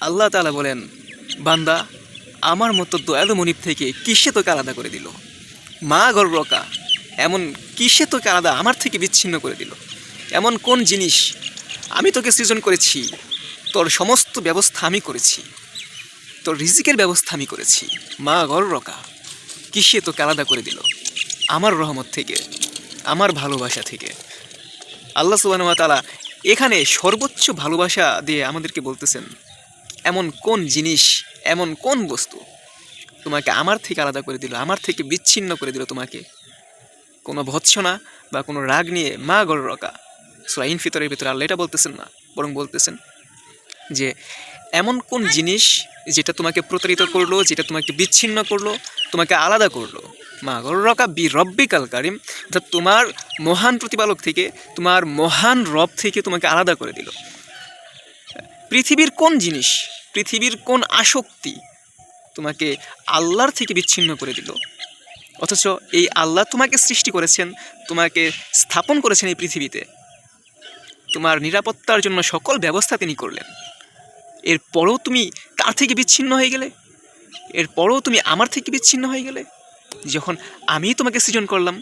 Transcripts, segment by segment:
আল্লাহ তাআলা বলেন, বান্দা আমার মতো দয়ালু মনিব থেকে কিসে তোকে আলাদা করে দিল? মা গর্রকা, এমন কিসে তোকে আলাদা আমার থেকে বিচ্ছিন্ন করে দিল? এমন কোন জিনিস? আমি তোকে সৃজন করেছি, তোর সমস্ত ব্যবস্থা আমি করেছি, তোর রিজিকের ব্যবস্থা আমি করেছি। মা গর্রকা, কিসে তোকে আলাদা করে দিল আমার রহমত থেকে, আমার ভালোবাসা থেকে? আল্লাহ সুবহানাহু ওয়া তাআলা এখানে সর্বোচ্চ ভালোবাসা দিয়ে আমাদেরকে বলতেছেন, এমন কোন জিনিস, এমন কোন বস্তু তোমাকে আমার থেকে আলাদা করে দিল, আমার থেকে বিচ্ছিন্ন করে দিল তোমাকে? কোনো ভৎসনা বা কোনো রাগ নিয়ে মা গর্রকা। সূরা ইনফিতরের ভিতরে আল্লাহ এটা বলতেছেন না, বরং বলতেছেন যে এমন কোন জিনিস যেটা তোমাকে প্রতারিত করলো, যেটা তোমাকে বিচ্ছিন্ন করলো, তোমাকে আলাদা করলো? মা গর্রকা বি রব্বিকাল কারিম, অর্থাৎ তোমার মহান প্রতিপালক থেকে, তোমার মহান রব থেকে তোমাকে আলাদা করে দিল। পৃথিবীর কোন জিনিস, পৃথিবীর কোন আসক্তি তোমাকে আল্লাহর থেকে বিচ্ছিন্ন করে দিল? অথচ এই আল্লাহ তোমাকে সৃষ্টি করেছেন, তোমাকে স্থাপন করেছেন এই পৃথিবীতে, তোমার নিরাপত্তার জন্য সকল ব্যবস্থা তিনি করলেন। এরপরও তুমি তার থেকে বিচ্ছিন্ন হয়ে গেলে, এরপরও তুমি আমার থেকে বিচ্ছিন্ন হয়ে গেলে, যখন আমি তোমাকে সৃজন করলাম।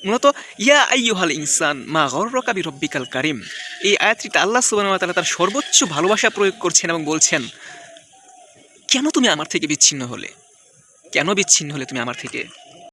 মূলত ইয়া আইয়ুহাল ইনসান মা গর্রকা বিরব্বিকাল কারিম, এই আয়াতটিতে আল্লাহ সুবহানাহু ওয়া তাআলা তার সর্বোচ্চ ভালোবাসা প্রয়োগ করছেন এবং বলছেন, কেন তুমি আমার থেকে বিচ্ছিন্ন হলে? কেন বিচ্ছিন্ন হলে তুমি আমার থেকে?